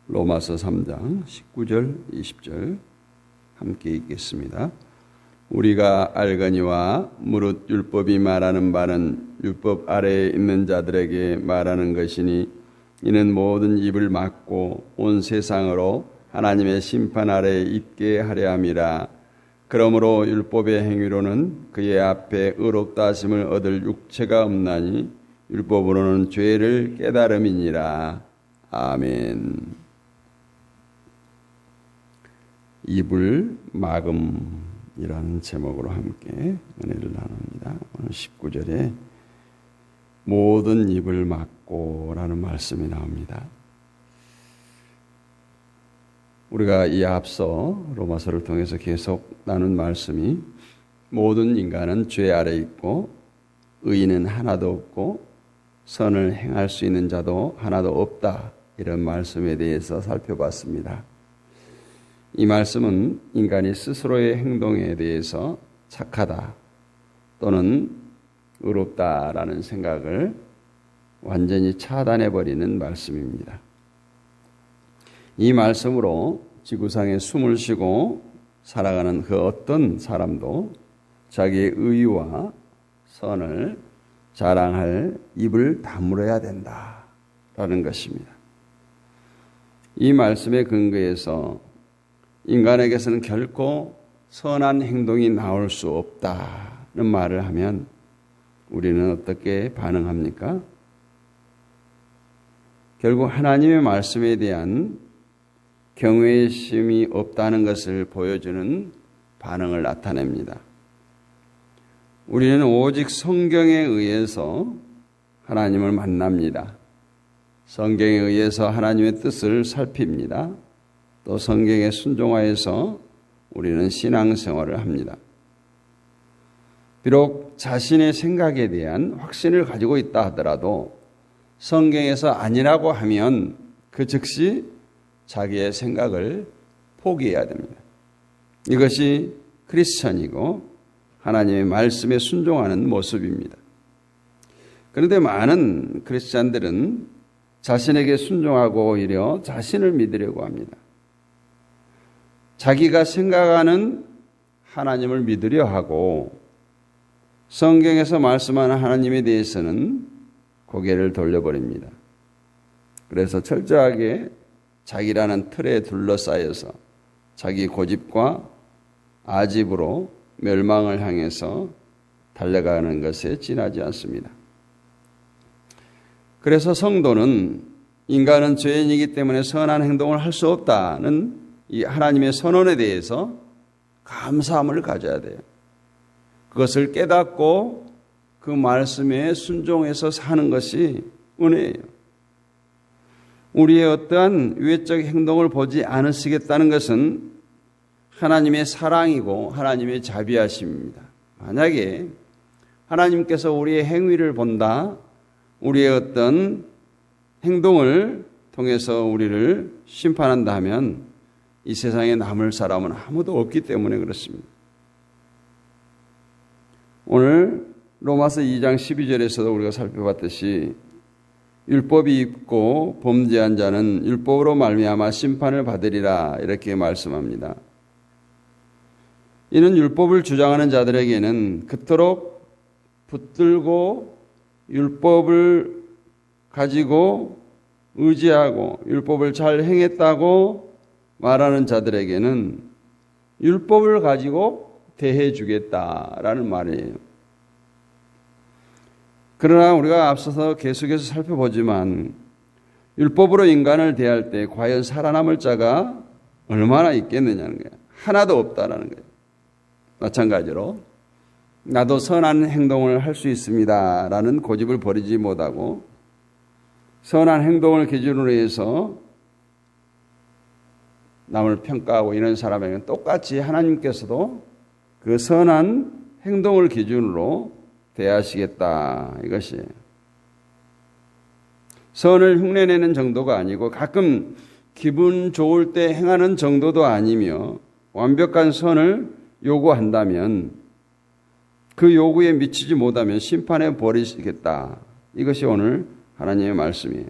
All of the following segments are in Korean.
로마서 3장 19절 20절 함께 읽겠습니다. 우리가 알거니와 무릇 율법이 말하는 바는 율법 아래에 있는 자들에게 말하는 것이니 이는 모든 입을 막고 온 세상으로 하나님의 심판 아래에 있게 하려 함이라. 그러므로 율법의 행위로는 그의 앞에 의롭다 하심을 얻을 육체가 없나니 율법으로는 죄를 깨달음이니라. 아멘. 입을 막음이라는 제목으로 함께 은혜를 나눕니다. 오늘 19절에 모든 입을 막고 라는 말씀이 나옵니다. 우리가 이 앞서 로마서를 통해서 계속 나눈 말씀이 모든 인간은 죄 아래 있고 의인은 하나도 없고 선을 행할 수 있는 자도 하나도 없다, 이런 말씀에 대해서 살펴봤습니다. 이 말씀은 인간이 스스로의 행동에 대해서 착하다 또는 의롭다라는 생각을 완전히 차단해버리는 말씀입니다. 이 말씀으로 지구상에 숨을 쉬고 살아가는 그 어떤 사람도 자기의 의와 선을 자랑할 입을 다물어야 된다라는 것입니다. 이 말씀의 근거에서 인간에게서는 결코 선한 행동이 나올 수 없다는 말을 하면 우리는 어떻게 반응합니까? 결국 하나님의 말씀에 대한 경외심이 없다는 것을 보여주는 반응을 나타냅니다. 우리는 오직 성경에 의해서 하나님을 만납니다. 성경에 의해서 하나님의 뜻을 살핍니다. 또 성경에 순종하여서 우리는 신앙생활을 합니다. 비록 자신의 생각에 대한 확신을 가지고 있다 하더라도 성경에서 아니라고 하면 그 즉시 자기의 생각을 포기해야 됩니다. 이것이 크리스천이고 하나님의 말씀에 순종하는 모습입니다. 그런데 많은 크리스천들은 자신에게 순종하고 오히려 자신을 믿으려고 합니다. 자기가 생각하는 하나님을 믿으려 하고 성경에서 말씀하는 하나님에 대해서는 고개를 돌려버립니다. 그래서 철저하게 자기라는 틀에 둘러싸여서 자기 고집과 아집으로 멸망을 향해서 달려가는 것에 지나지 않습니다. 그래서 성도는 인간은 죄인이기 때문에 선한 행동을 할 수 없다는 이 하나님의 선언에 대해서 감사함을 가져야 돼요. 그것을 깨닫고 그 말씀에 순종해서 사는 것이 은혜예요. 우리의 어떠한 외적 행동을 보지 않으시겠다는 것은 하나님의 사랑이고 하나님의 자비하심입니다. 만약에 하나님께서 우리의 행위를 본다, 우리의 어떤 행동을 통해서 우리를 심판한다 하면 이 세상에 남을 사람은 아무도 없기 때문에 그렇습니다. 오늘 로마서 2장 12절에서도 우리가 살펴봤듯이 율법이 있고 범죄한 자는 율법으로 말미암아 심판을 받으리라, 이렇게 말씀합니다. 이는 율법을 주장하는 자들에게는 그토록 붙들고 율법을 가지고 의지하고 율법을 잘 행했다고 말하는 자들에게는 율법을 가지고 대해 주겠다라는 말이에요. 그러나 우리가 앞서서 계속해서 살펴보지만 율법으로 인간을 대할 때 과연 살아남을 자가 얼마나 있겠느냐는 거예요. 하나도 없다라는 거예요. 마찬가지로 나도 선한 행동을 할 수 있습니다 라는 고집을 버리지 못하고 선한 행동을 기준으로 해서 남을 평가하고 이런 사람에게는 똑같이 하나님께서도 그 선한 행동을 기준으로 대하시겠다, 이것이에요. 선을 흉내내는 정도가 아니고 가끔 기분 좋을 때 행하는 정도도 아니며 완벽한 선을 요구한다면 그 요구에 미치지 못하면 심판해 버리시겠다, 이것이 오늘 하나님의 말씀이에요.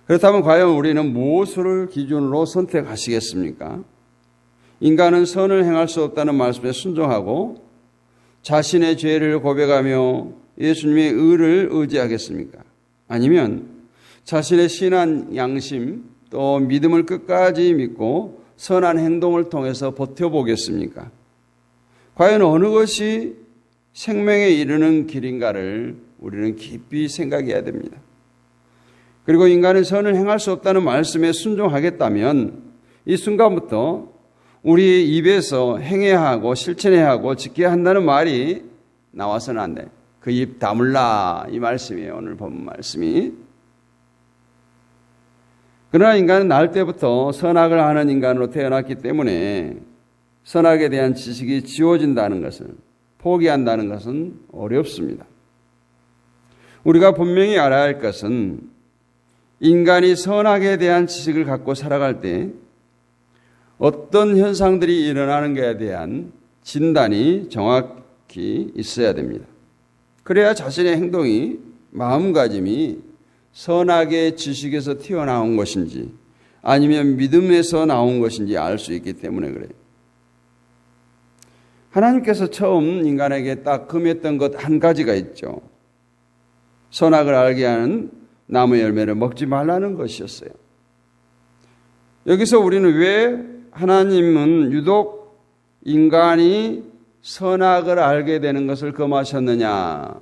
그렇다면 과연 우리는 무엇을 기준으로 선택하시겠습니까? 인간은 선을 행할 수 없다는 말씀에 순종하고 자신의 죄를 고백하며 예수님의 의를 의지하겠습니까? 아니면 자신의 신한 양심 또 믿음을 끝까지 믿고 선한 행동을 통해서 버텨보겠습니까? 과연 어느 것이 생명에 이르는 길인가를 우리는 깊이 생각해야 됩니다. 그리고 인간은 선을 행할 수 없다는 말씀에 순종하겠다면 이 순간부터 우리 입에서 행해야 하고 실천해야 하고 지켜야 한다는 말이 나와서는 안 돼. 그 입 다물라 이 말씀이에요. 오늘 본 말씀이. 그러나 인간은 날 때부터 선악을 하는 인간으로 태어났기 때문에 선악에 대한 지식이 지워진다는 것을 포기한다는 것은 어렵습니다. 우리가 분명히 알아야 할 것은 인간이 선악에 대한 지식을 갖고 살아갈 때 어떤 현상들이 일어나는 것에 대한 진단이 정확히 있어야 됩니다. 그래야 자신의 행동이 마음가짐이 선악의 지식에서 튀어나온 것인지 아니면 믿음에서 나온 것인지 알 수 있기 때문에 그래요. 하나님께서 처음 인간에게 딱 금했던 것 한 가지가 있죠. 선악을 알게 하는 나무 열매를 먹지 말라는 것이었어요. 여기서 우리는 왜 하나님은 유독 인간이 선악을 알게 되는 것을 금하셨느냐.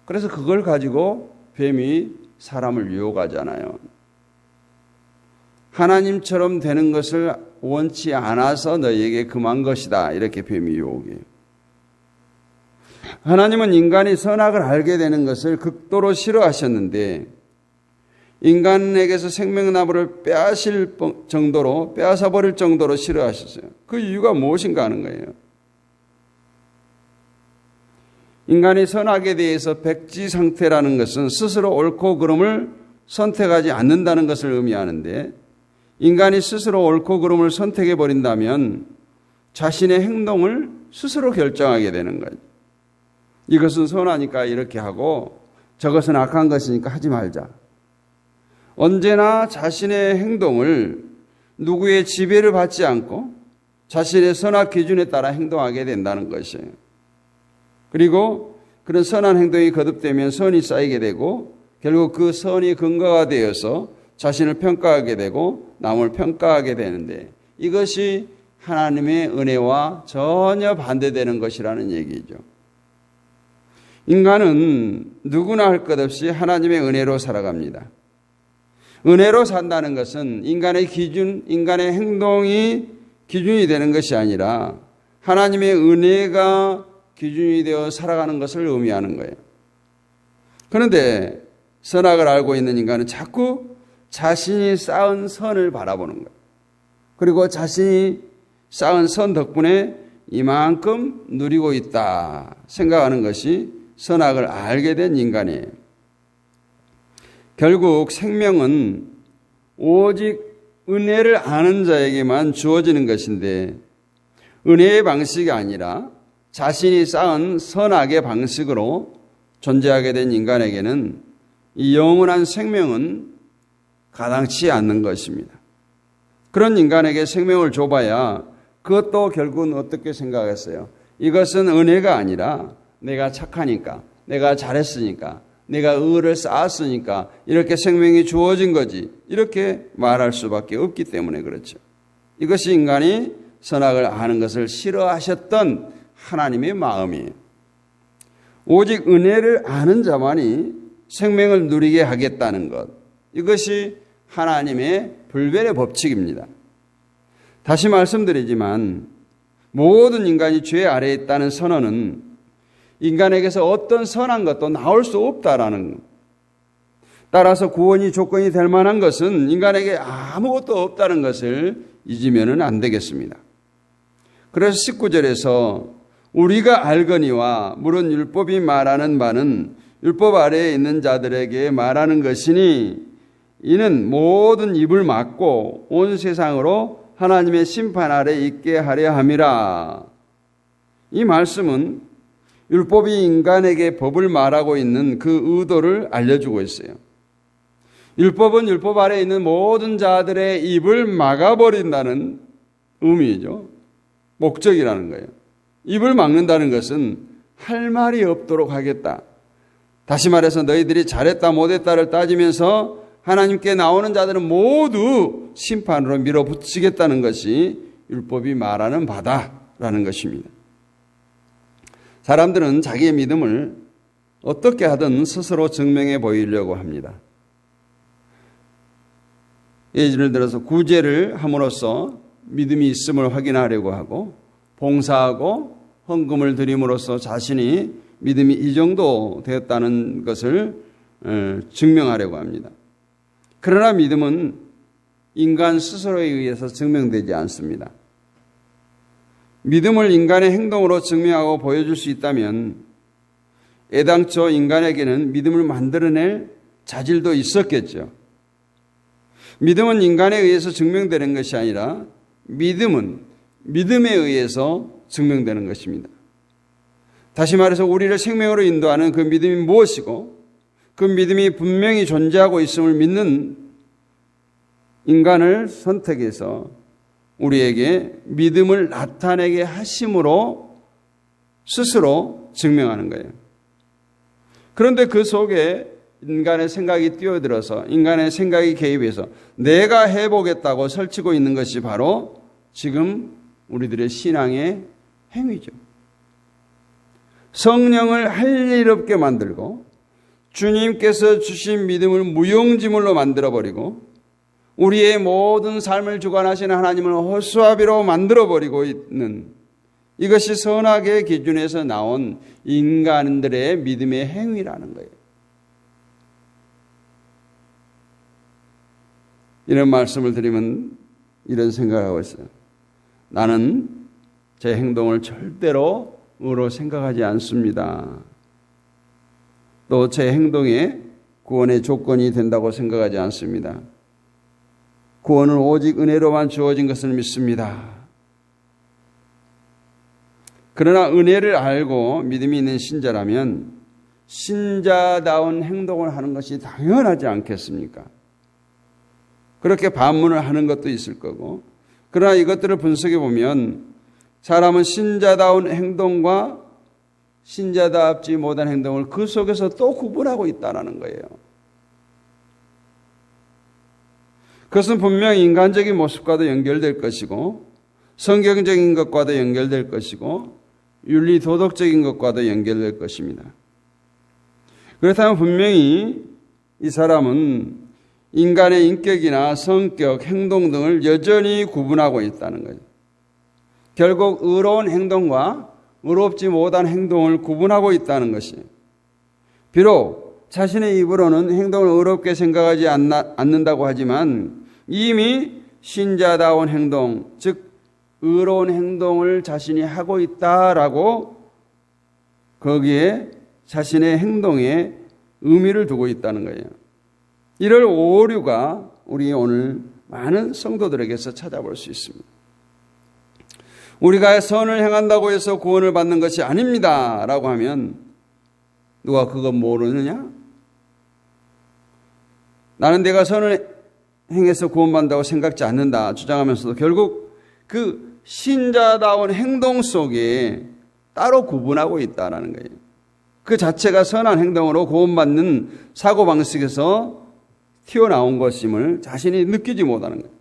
그래서 그걸 가지고 뱀이 사람을 유혹하잖아요. 하나님처럼 되는 것을 원치 않아서 너희에게 금한 것이다. 이렇게 뱀이 유혹해요. 하나님은 인간이 선악을 알게 되는 것을 극도로 싫어하셨는데 인간에게서 생명나무를 빼앗아 버릴 정도로 싫어하셨어요. 그 이유가 무엇인가 하는 거예요. 인간이 선악에 대해서 백지 상태라는 것은 스스로 옳고 그름을 선택하지 않는다는 것을 의미하는데 인간이 스스로 옳고 그름을 선택해 버린다면 자신의 행동을 스스로 결정하게 되는 거예요. 이것은 선하니까 이렇게 하고 저것은 악한 것이니까 하지 말자. 언제나 자신의 행동을 누구의 지배를 받지 않고 자신의 선악 기준에 따라 행동하게 된다는 것이에요. 그리고 그런 선한 행동이 거듭되면 선이 쌓이게 되고 결국 그 선이 근거가 되어서 자신을 평가하게 되고 남을 평가하게 되는데 이것이 하나님의 은혜와 전혀 반대되는 것이라는 얘기죠. 인간은 누구나 할 것 없이 하나님의 은혜로 살아갑니다. 은혜로 산다는 것은 인간의 기준, 인간의 행동이 기준이 되는 것이 아니라 하나님의 은혜가 기준이 되어 살아가는 것을 의미하는 거예요. 그런데 선악을 알고 있는 인간은 자꾸 자신이 쌓은 선을 바라보는 거예요. 그리고 자신이 쌓은 선 덕분에 이만큼 누리고 있다 생각하는 것이 선악을 알게 된 인간이에요. 결국 생명은 오직 은혜를 아는 자에게만 주어지는 것인데 은혜의 방식이 아니라 자신이 쌓은 선악의 방식으로 존재하게 된 인간에게는 이 영원한 생명은 가당치 않는 것입니다. 그런 인간에게 생명을 줘봐야 그것도 결국은 어떻게 생각했어요? 이것은 은혜가 아니라 내가 착하니까, 내가 잘했으니까, 내가 의를 쌓았으니까 이렇게 생명이 주어진 거지. 이렇게 말할 수밖에 없기 때문에 그렇죠. 이것이 인간이 선악을 아는 것을 싫어하셨던 하나님의 마음이에요. 오직 은혜를 아는 자만이 생명을 누리게 하겠다는 것. 이것이 하나님의 불변의 법칙입니다. 다시 말씀드리지만 모든 인간이 죄 아래에 있다는 선언은 인간에게서 어떤 선한 것도 나올 수 없다라는 것. 따라서 구원이 조건이 될 만한 것은 인간에게 아무것도 없다는 것을 잊으면 안 되겠습니다. 그래서 19절에서 우리가 알거니와 물은 율법이 말하는 바는 율법 아래에 있는 자들에게 말하는 것이니 이는 모든 입을 막고 온 세상으로 하나님의 심판 아래 있게 하려 함이라. 이 말씀은 율법이 인간에게 법을 말하고 있는 그 의도를 알려주고 있어요. 율법은 율법 아래에 있는 모든 자들의 입을 막아버린다는 의미죠. 목적이라는 거예요. 입을 막는다는 것은 할 말이 없도록 하겠다. 다시 말해서 너희들이 잘했다 못했다를 따지면서 하나님께 나오는 자들은 모두 심판으로 밀어붙이겠다는 것이 율법이 말하는 바다라는 것입니다. 사람들은 자기의 믿음을 어떻게 하든 스스로 증명해 보이려고 합니다. 예를 들어서 구제를 함으로써 믿음이 있음을 확인하려고 하고, 봉사하고 헌금을 드림으로써 자신이 믿음이 이 정도 되었다는 것을 증명하려고 합니다. 그러나 믿음은 인간 스스로에 의해서 증명되지 않습니다. 믿음을 인간의 행동으로 증명하고 보여줄 수 있다면 애당초 인간에게는 믿음을 만들어낼 자질도 있었겠죠. 믿음은 인간에 의해서 증명되는 것이 아니라 믿음은 믿음에 의해서 증명되는 것입니다. 다시 말해서 우리를 생명으로 인도하는 그 믿음이 무엇이고 그 믿음이 분명히 존재하고 있음을 믿는 인간을 선택해서 우리에게 믿음을 나타내게 하심으로 스스로 증명하는 거예요. 그런데 그 속에 인간의 생각이 뛰어들어서 인간의 생각이 개입해서 내가 해보겠다고 설치고 있는 것이 바로 지금 우리들의 신앙의 행위죠. 성령을 할 일 없게 만들고 주님께서 주신 믿음을 무용지물로 만들어버리고 우리의 모든 삶을 주관하시는 하나님을 허수아비로 만들어버리고 있는 이것이 선악의 기준에서 나온 인간들의 믿음의 행위라는 거예요. 이런 말씀을 드리면 이런 생각을 하고 있어요. 나는 제 행동을 절대로 의로 생각하지 않습니다. 또 제 행동에 구원의 조건이 된다고 생각하지 않습니다. 구원은 오직 은혜로만 주어진 것을 믿습니다. 그러나 은혜를 알고 믿음이 있는 신자라면 신자다운 행동을 하는 것이 당연하지 않겠습니까? 그렇게 반문을 하는 것도 있을 거고, 그러나 이것들을 분석해 보면 사람은 신자다운 행동과 신자답지 못한 행동을 그 속에서 또 구분하고 있다는 거예요. 그것은 분명히 인간적인 모습과도 연결될 것이고 성경적인 것과도 연결될 것이고 윤리 도덕적인 것과도 연결될 것입니다. 그렇다면 분명히 이 사람은 인간의 인격이나 성격, 행동 등을 여전히 구분하고 있다는 거예요. 결국 의로운 행동과 의롭지 못한 행동을 구분하고 있다는 것이에요. 비록 자신의 입으로는 행동을 의롭게 생각하지 않는다고 하지만 이미 신자다운 행동, 즉 의로운 행동을 자신이 하고 있다라고 거기에 자신의 행동에 의미를 두고 있다는 거예요. 이럴 오류가 우리 오늘 많은 성도들에게서 찾아볼 수 있습니다. 우리가 선을 행한다고 해서 구원을 받는 것이 아닙니다 라고 하면 누가 그거 모르느냐? 나는 내가 선을 행해서 구원받는다고 생각지 않는다 주장하면서도 결국 그 신자다운 행동 속에 따로 구분하고 있다는 거예요. 그 자체가 선한 행동으로 구원받는 사고방식에서 튀어나온 것임을 자신이 느끼지 못하는 거예요.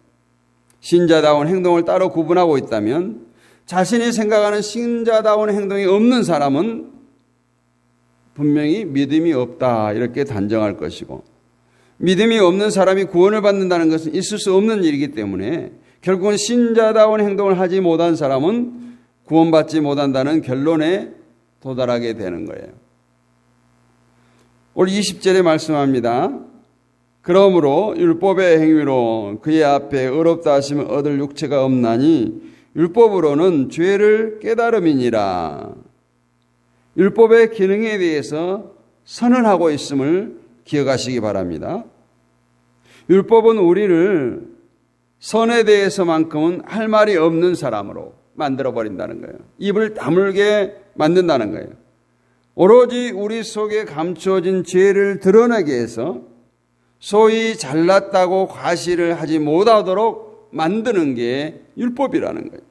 신자다운 행동을 따로 구분하고 있다면 자신이 생각하는 신자다운 행동이 없는 사람은 분명히 믿음이 없다 이렇게 단정할 것이고, 믿음이 없는 사람이 구원을 받는다는 것은 있을 수 없는 일이기 때문에 결국은 신자다운 행동을 하지 못한 사람은 구원받지 못한다는 결론에 도달하게 되는 거예요. 오늘 20절에 말씀합니다. 그러므로 율법의 행위로 그의 앞에 의롭다 하시면 얻을 육체가 없나니 율법으로는 죄를 깨달음이니라. 율법의 기능에 대해서 선언하고 있음을 기억하시기 바랍니다. 율법은 우리를 선에 대해서만큼은 할 말이 없는 사람으로 만들어버린다는 거예요. 입을 다물게 만든다는 거예요. 오로지 우리 속에 감추어진 죄를 드러내게 해서 소위 잘났다고 과시를 하지 못하도록 만드는 게 율법이라는 거예요.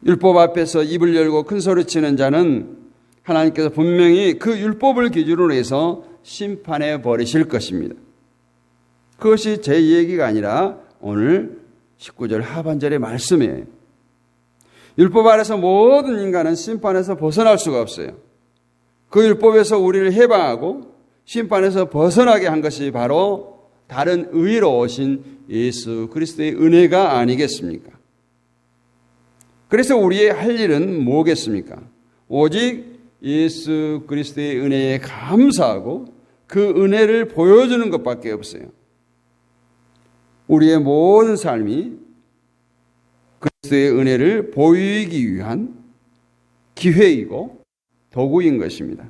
율법 앞에서 입을 열고 큰 소리치는 자는 하나님께서 분명히 그 율법을 기준으로 해서 심판해 버리실 것입니다. 그것이 제 얘기가 아니라 오늘 19절 하반절의 말씀이에요. 율법 아래서 모든 인간은 심판에서 벗어날 수가 없어요. 그 율법에서 우리를 해방하고 심판에서 벗어나게 한 것이 바로 다른 의로 오신 예수 그리스도의 은혜가 아니겠습니까? 그래서 우리의 할 일은 뭐겠습니까? 오직 예수 그리스도의 은혜에 감사하고 그 은혜를 보여주는 것밖에 없어요. 우리의 모든 삶이 그리스도의 은혜를 보이기 위한 기회이고 도구인 것입니다.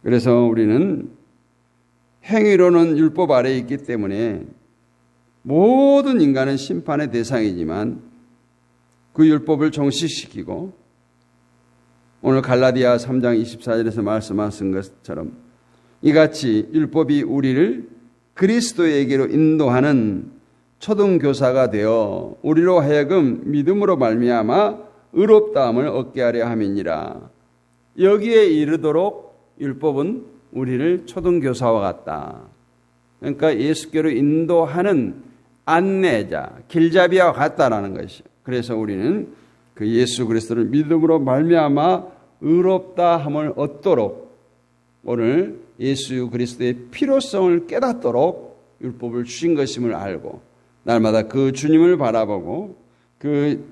그래서 우리는 행위로는 율법 아래에 있기 때문에 모든 인간은 심판의 대상이지만 그 율법을 종식시키고 오늘 갈라디아 3장 24절에서 말씀하신 것처럼 이같이 율법이 우리를 그리스도에게로 인도하는 초등교사가 되어 우리로 하여금 믿음으로 말미암아 의롭다함을 얻게 하려 함이니라. 여기에 이르도록 율법은 우리를 초등교사와 같다. 그러니까 예수께로 인도하는 안내자, 길잡이와 같다라는 것이죠. 그래서 우리는 그 예수 그리스도를 믿음으로 말미암아 의롭다함을 얻도록 오늘 예수 그리스도의 필요성을 깨닫도록 율법을 주신 것임을 알고 날마다 그 주님을 바라보고 그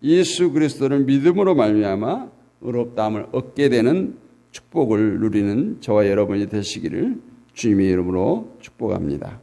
예수 그리스도를 믿음으로 말미암아 의롭다함을 얻게 되는 축복을 누리는 저와 여러분이 되시기를 주님의 이름으로 축복합니다.